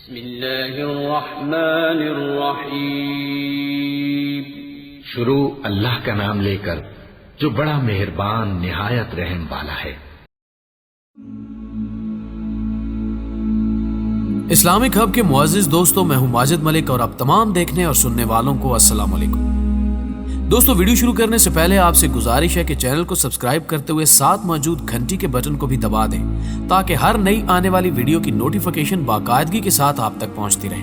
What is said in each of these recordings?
بسم اللہ الرحمن الرحیم۔ شروع اللہ کا نام لے کر جو بڑا مہربان نہایت رحم والا ہے۔ اسلامک ہب کے معزز دوستوں، میں ہوں ماجد ملک اور آپ تمام دیکھنے اور سننے والوں کو السلام علیکم۔ دوستو، ویڈیو شروع کرنے سے پہلے آپ سے گزارش ہے کہ چینل کو سبسکرائب کرتے ہوئے ساتھ موجود گھنٹی کے بٹن کو بھی دبا دیں تاکہ ہر نئی آنے والی ویڈیو کی نوٹیفیکیشن باقاعدگی کے ساتھ آپ تک پہنچتی رہے۔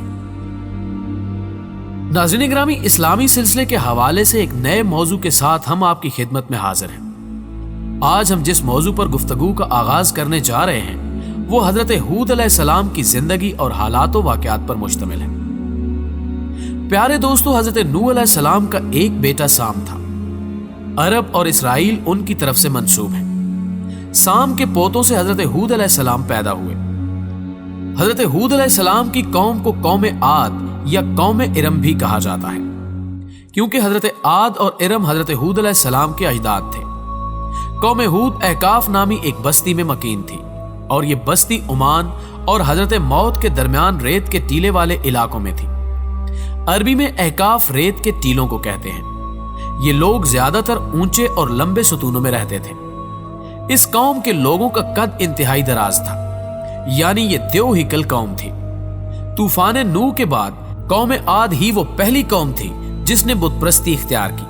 ناظرین گرامی، اسلامی سلسلے کے حوالے سے ایک نئے موضوع کے ساتھ ہم آپ کی خدمت میں حاضر ہیں۔ آج ہم جس موضوع پر گفتگو کا آغاز کرنے جا رہے ہیں وہ حضرت ہود علیہ السلام کی زندگی اور حالات و واقعات پر مشتمل ہے۔ پیارے دوستو، حضرت نوح علیہ السلام کا ایک بیٹا سام تھا۔ عرب اور اسرائیل ان کی طرف سے منسوب ہیں۔ سام کے پوتوں سے حضرت ہود علیہ السلام پیدا ہوئے۔ حضرت ہود علیہ السلام کی قوم کو قوم عاد یا قوم ارم بھی کہا جاتا ہے، کیونکہ حضرت عاد اور ارم حضرت ہود علیہ السلام کے اجداد تھے۔ قوم ہود احقاف نامی ایک بستی میں مکین تھی، اور یہ بستی عمان اور حضرت موت کے درمیان ریت کے ٹیلے والے علاقوں میں تھی۔ عربی میں احقاف ریت کے ٹیلوں کو کہتے ہیں۔ یہ لوگ زیادہ تر اونچے اور لمبے ستونوں میں رہتے تھے۔ اس قوم کے لوگوں کا قد انتہائی دراز تھا، یعنی یہ دیو ہیکل قوم تھی۔ طوفان نوح کے بعد قوم عاد ہی وہ پہلی قوم تھی جس نے بت پرستی اختیار کی،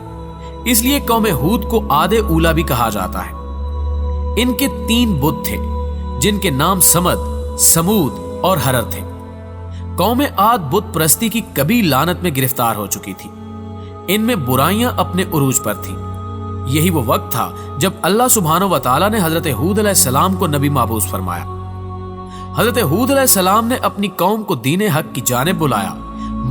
اس لیے قوم ہود کو عاد اولا بھی کہا جاتا ہے۔ ان کے 3 بت تھے جن کے نام سمد، سمود اور ہرر تھے۔ قوم عاد بت پرستی کی کبھی لعنت میں گرفتار ہو چکی تھی۔ ان میں برائیاں اپنے عروج پر تھیں۔ یہی وہ وقت تھا جب اللہ سبحانہ و تعالیٰ نے حضرت ہود علیہ السلام کو نبی مبعوث فرمایا۔ حضرت ہود علیہ السلام نے اپنی قوم کو دین حق کی جانب بلایا،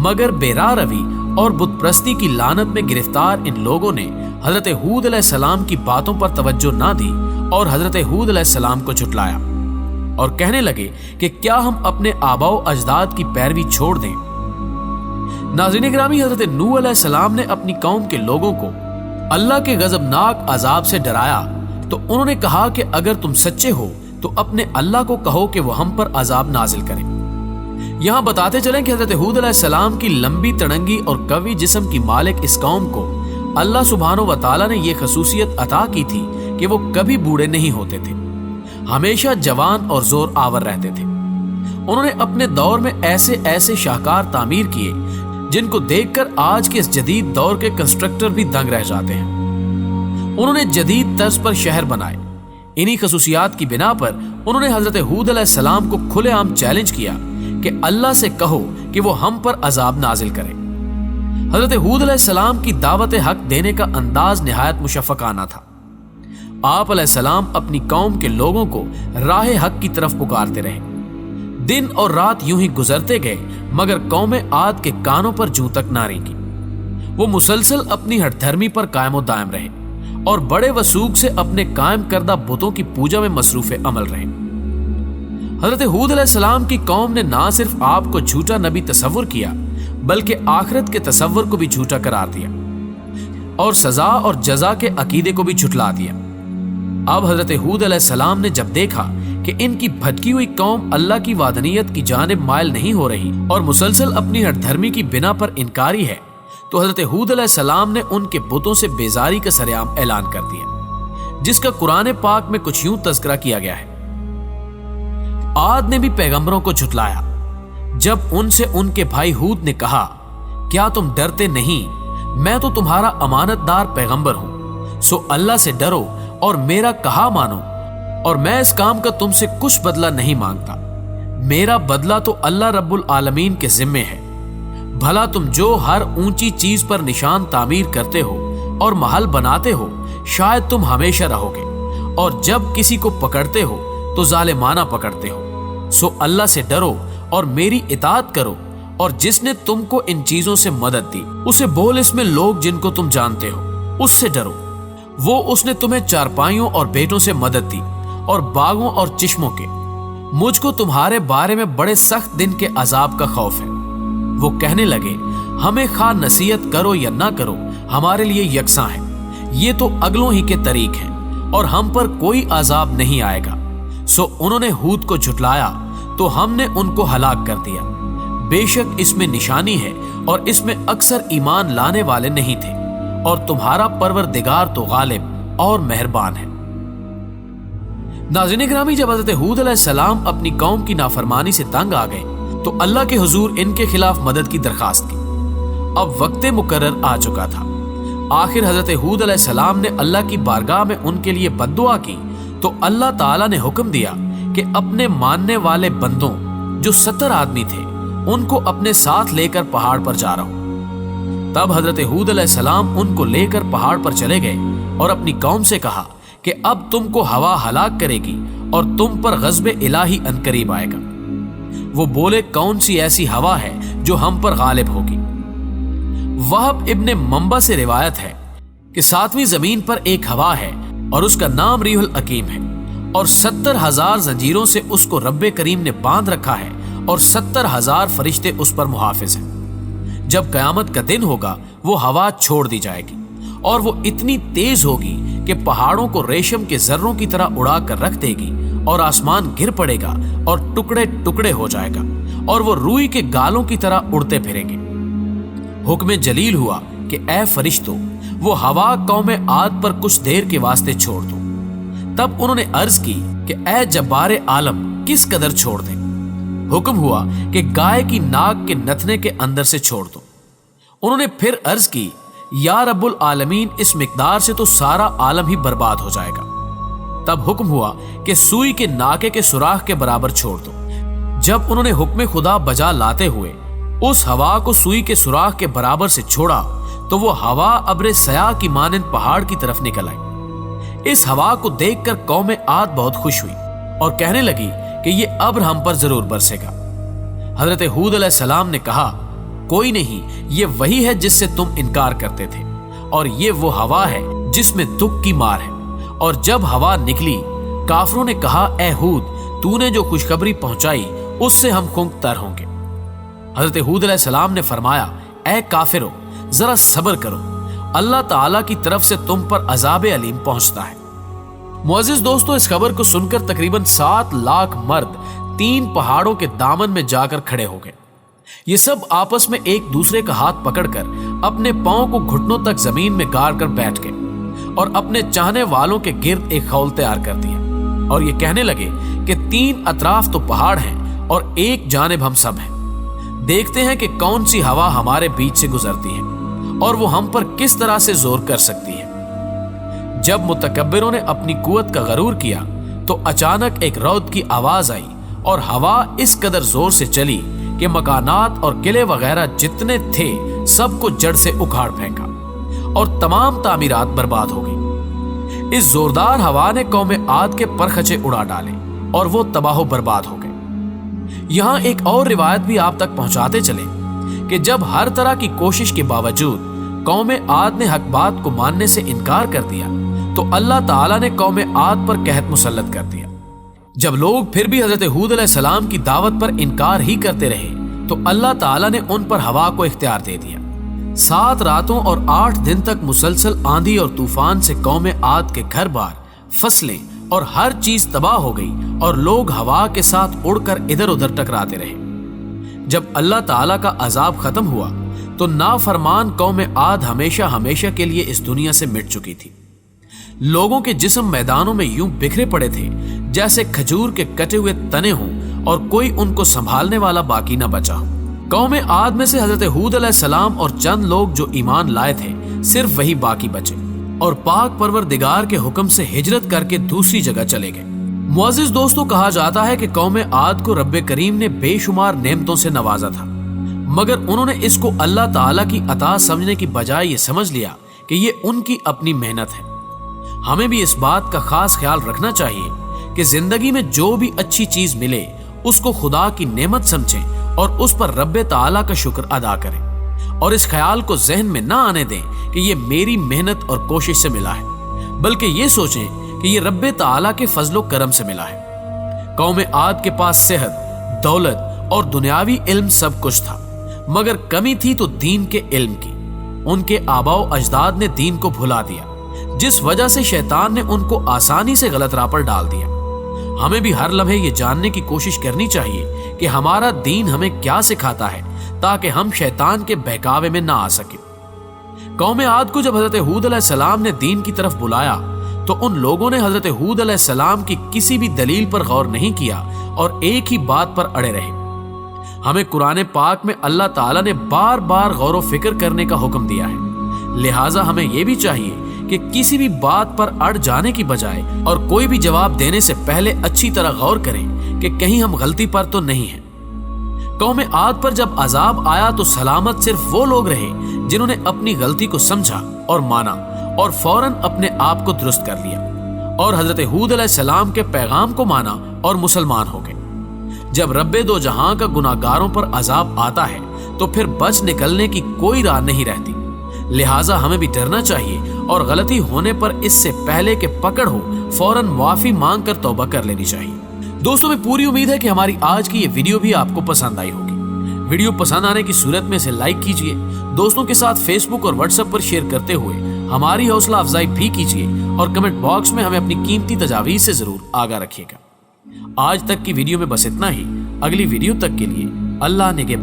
مگر بے راہ روی اور بت پرستی کی لعنت میں گرفتار ان لوگوں نے حضرت ہود علیہ السلام کی باتوں پر توجہ نہ دی اور حضرت ہود علیہ السلام کو جھٹلایا اور کہنے لگے کہ کیا ہم اپنے آباء و اجداد کی پیروی چھوڑ دیں۔ ناظرین گرامی، حضرت نوح علیہ السلام نے اپنی قوم کے لوگوں کو اللہ کے غضبناک عذاب سے ڈرایا تو انہوں نے کہا کہ اگر تم سچے ہو تو اپنے اللہ کو کہو کہ وہ ہم پر عذاب نازل کرے۔ یہاں بتاتے چلیں کہ حضرت ہود علیہ السلام کی لمبی تڑنگی اور قوی جسم کی مالک اس قوم کو اللہ سبحانہ و تعالیٰ نے یہ خصوصیت عطا کی تھی کہ وہ کبھی بوڑھے نہیں ہوتے تھے، ہمیشہ جوان اور زور آور رہتے تھے۔ انہوں نے اپنے دور میں ایسے شاہکار تعمیر کیے جن کو دیکھ کر آج کے اس جدید دور کے کنسٹرکٹر بھی دنگ رہ جاتے ہیں۔ انہوں نے جدید طرز پر شہر بنائے۔ انہی خصوصیات کی بنا پر انہوں نے حضرت ہود علیہ السلام کو کھلے عام چیلنج کیا کہ اللہ سے کہو کہ وہ ہم پر عذاب نازل کرے۔ حضرت ہود علیہ السلام کی دعوت حق دینے کا انداز نہایت مشفقانہ تھا۔ آپ علیہ السلام اپنی قوم کے لوگوں کو راہ حق کی طرف پکارتے رہے۔ دن اور رات یوں ہی گزرتے گئے، مگر قوم عاد کے کانوں پر جوں تک نہ رینگی۔ وہ مسلسل اپنی ہٹ دھرمی پر قائم و دائم رہے اور بڑے وسوخ سے اپنے قائم کردہ بتوں کی پوجا میں مصروف عمل رہے۔ حضرت ہود علیہ السلام کی قوم نے نہ صرف آپ کو جھوٹا نبی تصور کیا بلکہ آخرت کے تصور کو بھی جھوٹا قرار دیا اور سزا اور جزا کے عقیدے کو بھی جھٹلا دیا۔ اب حضرت ہود علیہ السلام نے جب دیکھا کہ ان کی بھٹکی ہوئی قوم اللہ کی وحدانیت کی جانب مائل نہیں ہو رہی اور مسلسل اپنی ہٹ دھرمی کی بنا پر انکاری ہے، تو حضرت ہود علیہ السلام نے ان کے بتوں سے بیزاری کا سرعام اعلان کر دیا، جس کا قرآن پاک میں کچھ یوں تذکرہ کیا گیا ہے۔ عاد نے بھی پیغمبروں کو جھٹلایا جب ان سے ان کے بھائی ہود نے کہا، کیا تم ڈرتے نہیں؟ میں تو تمہارا امانت دار پیغمبر ہوں، سو اللہ سے ڈرو اور میرا کہا مانو، اور میں اس کام کا تم سے کچھ بدلہ نہیں مانگتا۔ میرا بدلہ تو اللہ رب العالمین کے ذمے ہے۔ بھلا تم جو ہر اونچی چیز پر نشان تعمیر کرتے ہو اور محل بناتے ہو، شاید تم ہمیشہ رہو گے، اور جب کسی کو پکڑتے ہو تو ظالمانہ پکڑتے ہو۔ سو اللہ سے ڈرو اور میری اطاعت کرو، اور جس نے تم کو ان چیزوں سے مدد دی اسے بول اس میں لوگ جن کو تم جانتے ہو، اس سے ڈرو۔ وہ اس نے تمہیں چارپائیوں اور بیٹوں سے مدد دی اور باغوں اور چشموں کے۔ مجھ کو تمہارے بارے میں بڑے سخت دن کے عذاب کا خوف ہے۔ وہ کہنے لگے، ہمیں خواہ نصیحت کرو یا نہ کرو ہمارے لیے یکساں ہے، یہ تو اگلوں ہی کے طریق ہیں اور ہم پر کوئی عذاب نہیں آئے گا۔ سو انہوں نے ہود کو جھٹلایا تو ہم نے ان کو ہلاک کر دیا، بے شک اس میں نشانی ہے اور اس میں اکثر ایمان لانے والے نہیں تھے، اور تمہارا پروردگار تو غالب اور مہربان ہے۔ ناظرین گرامی، جب حضرت ہود علیہ السلام اپنی قوم کی نافرمانی سے تنگ آ گئے تو اللہ کے حضور ان کے خلاف مدد کی درخواست کی۔ اب وقت مقرر آ چکا تھا۔ آخر حضرت ہود علیہ السلام نے اللہ کی بارگاہ میں ان کے لیے بد دعا کی تو اللہ تعالیٰ نے حکم دیا کہ اپنے ماننے والے بندوں جو 70 آدمی تھے ان کو اپنے ساتھ لے کر پہاڑ پر جا رہو۔ تب حضرت ہود علیہ السلام ان کو لے کر پہاڑ پر چلے گئے اور اپنی قوم سے کہا کہ اب تم کو ہوا ہلاک کرے گی اور تم پر غضب الہی عنقریب آئے گا۔ وہ بولے، کون سی ایسی ہوا ہے جو ہم پر غالب ہوگی؟ وہب ابن منبع سے روایت ہے کہ 7ویں زمین پر ایک ہوا ہے اور اس کا نام ریح العقیم ہے، اور 70,000 زنجیروں سے اس کو رب کریم نے باندھ رکھا ہے، اور 70,000 فرشتے اس پر محافظ ہیں۔ جب قیامت کا دن ہوگا وہ ہوا چھوڑ دی جائے گی اور وہ اتنی تیز ہوگی کہ پہاڑوں کو ریشم کے ذروں کی طرح اڑا کر رکھ دے گی، اور آسمان گر پڑے گا اور ٹکڑے ٹکڑے ہو جائے گا، اور وہ روئی کے گالوں کی طرح اڑتے پھریں گے۔ حکم جلیل ہوا کہ اے فرشتوں، وہ ہوا قوم عاد پر کچھ دیر کے واسطے چھوڑ دو۔ تب انہوں نے عرض کی کہ اے جبار عالم، کس قدر چھوڑ دیں؟ حکم ہوا کہ گائے کی ناک کے نتنے کے اندر سے چھوڑ دو۔ انہوں نے پھر عرض کی، یا رب العالمین، اس مقدار سے تو سارا عالم ہی برباد ہو جائے گا۔ تب حکم ہوا کہ سوئی کے ناکے کے سوراخ کے برابر چھوڑ دو۔ جب انہوں نے حکم خدا بجا لاتے ہوئے اس ہوا کو سوئی کے سوراخ کے برابر سے چھوڑا تو وہ ہوا ابر سیاہ کی مانند پہاڑ کی طرف نکل آئی۔ اس ہوا کو دیکھ کر قوم عاد بہت خوش ہوئی اور کہنے لگی کہ یہ ابر ہم پر ضرور برسے گا۔ حضرت ہود علیہ السلام نے کہا، کوئی نہیں، یہ وہی ہے جس سے تم انکار کرتے تھے، اور یہ وہ ہوا ہے جس میں دکھ کی مار ہے۔ اور جب ہوا نکلی، کافروں نے کہا، اے ہود، تو نے جو خوشخبری پہنچائی اس سے ہم خنک تر ہوں گے۔ حضرت ہود علیہ السلام نے فرمایا، اے کافرو، ذرا صبر کرو، اللہ تعالیٰ کی طرف سے تم پر عذاب علیم پہنچتا ہے۔ معزز دوستو، اس خبر کو سن کر تقریباً 7 لاکھ مرد 3 پہاڑوں کے دامن میں جا کر کھڑے ہو گئے۔ یہ سب آپس میں ایک دوسرے کا ہاتھ پکڑ کر اپنے پاؤں کو گھٹنوں تک زمین میں گاڑ کر بیٹھ گئے اور اپنے چاہنے والوں کے گرد ایک خول تیار کر دیا، اور یہ کہنے لگے کہ 3 اطراف تو پہاڑ ہیں اور ایک جانب ہم سب ہیں۔ دیکھتے ہیں کہ کون سی ہوا ہمارے بیچ سے گزرتی ہے اور وہ ہم پر کس طرح سے زور کر سکتی ہے۔ جب متکبروں نے اپنی قوت کا غرور کیا تو اچانک ایک رعد کی آواز آئی اور ہوا اس قدر زور سے چلی کہ مکانات اور قلعے وغیرہ جتنے تھے سب کو جڑ سے اکھاڑ پھینکا اور تمام تعمیرات برباد ہو گئی۔ اس زوردار ہوا نے قوم عاد کے پرخچے اڑا ڈالے اور وہ تباہ و برباد ہو گئے۔ یہاں ایک اور روایت بھی آپ تک پہنچاتے چلے کہ جب ہر طرح کی کوشش کے باوجود قوم عاد نے حق بات کو ماننے سے انکار کر دیا تو اللہ تعالیٰ نے قوم عاد پر قحط مسلط کر دیا۔ جب لوگ پھر بھی حضرت ہود علیہ السلام کی دعوت پر انکار ہی کرتے رہے تو اللہ تعالیٰ نے ان پر ہوا کو اختیار دے دیا۔ 7 راتوں اور 8 دن تک مسلسل آندھی اور طوفان سے قوم عاد کے گھر بار، فصلیں اور ہر چیز تباہ ہو گئی اور لوگ ہوا کے ساتھ اڑ کر ادھر ادھر ٹکراتے رہے۔ جب اللہ تعالیٰ کا عذاب ختم ہوا تو نافرمان قوم عاد ہمیشہ ہمیشہ کے لیے اس دنیا سے مٹ چکی تھی۔ لوگوں کے جسم میدانوں میں یوں بکھرے پڑے تھے جیسے کھجور کے کٹے ہوئے تنے ہوں اور کوئی ان کو سنبھالنے والا باقی نہ بچا ہو۔ قوم عاد میں سے حضرت ہود علیہ السلام اور چند لوگ جو ایمان لائے تھے صرف وہی باقی بچے اور پاک پروردگار کے حکم سے ہجرت کر کے دوسری جگہ چلے گئے۔ معزز دوستو، کہا جاتا ہے کہ قوم عاد کو رب کریم نے بے شمار نعمتوں سے نوازا تھا، مگر انہوں نے اس کو اللہ تعالیٰ کی عطا سمجھنے کی بجائے یہ سمجھ لیا کہ یہ ان کی اپنی محنت ہے۔ ہمیں بھی اس بات کا خاص خیال رکھنا چاہیے کہ زندگی میں جو بھی اچھی چیز ملے اس کو خدا کی نعمت سمجھیں اور اس پر رب تعالیٰ کا شکر ادا کریں، اور اس خیال کو ذہن میں نہ آنے دیں کہ یہ میری محنت اور کوشش سے ملا ہے، بلکہ یہ سوچیں کہ یہ رب تعالیٰ کے فضل و کرم سے ملا ہے۔ قوم عاد کے پاس صحت، دولت اور دنیاوی علم سب کچھ تھا، مگر کمی تھی تو دین کے علم کی۔ ان کے آباء و اجداد نے دین کو بھلا دیا، جس وجہ سے شیطان نے ان کو آسانی سے غلط راہ پر ڈال دیا۔ ہمیں بھی ہر لمحے یہ جاننے کی کوشش کرنی چاہیے کہ ہمارا دین ہمیں کیا سکھاتا ہے تاکہ ہم شیطان کے بہکاوے میں نہ آ سکیں۔ قوم عاد کو جب حضرت ہود علیہ السلام نے دین کی طرف بلایا تو ان لوگوں نے حضرت ہود علیہ السلام کی کسی بھی دلیل پر غور نہیں کیا اور ایک ہی بات پر اڑے رہے۔ ہمیں قرآن پاک میں اللہ تعالیٰ نے بار بار غور و فکر کرنے کا حکم دیا ہے، لہٰذا ہمیں یہ بھی چاہیے کہ کسی بھی بات پر اڑ جانے کی بجائے اور کوئی بھی جواب دینے سے پہلے اچھی طرح غور کریں کہ کہیں ہم غلطی پر تو نہیں ہیں۔ قوم عاد پر جب عذاب آیا تو سلامت صرف وہ لوگ رہے جنہوں نے اپنی غلطی کو سمجھا اور مانا اور فوراً اپنے آپ کو درست کر لیا اور حضرت ہود علیہ السلام کے پیغام کو مانا اور مسلمان ہو گئے۔ جب رب دو جہاں کا گناہگاروں پر عذاب آتا ہے تو پھر بچ نکلنے کی کوئی راہ نہیں رہتی، لہٰذا ہمیں بھی ڈرنا چاہیے اور غلطی ہونے پر اس سے پہلے کہ پکڑ ہو فوراً معافی مانگ کر توبہ کر لینی چاہیے۔ دوستوں، میں پوری امید ہے کہ ہماری آج کی یہ ویڈیو بھی آپ کو پسند آئی ہوگی۔ ویڈیو پسند آنے کی صورت میں اسے لائک کیجئے، دوستوں کے ساتھ فیس بک اور واٹس ایپ پر شیئر کرتے ہوئے ہماری حوصلہ افزائی بھی کیجئے اور کمنٹ باکس میں ہمیں اپنی قیمتی تجاویز سے ضرور آگاہ رکھیے گا۔ آج تک کی ویڈیو میں بس اتنا ہی، اگلی ویڈیو تک کے لیے اللہ نگہبان۔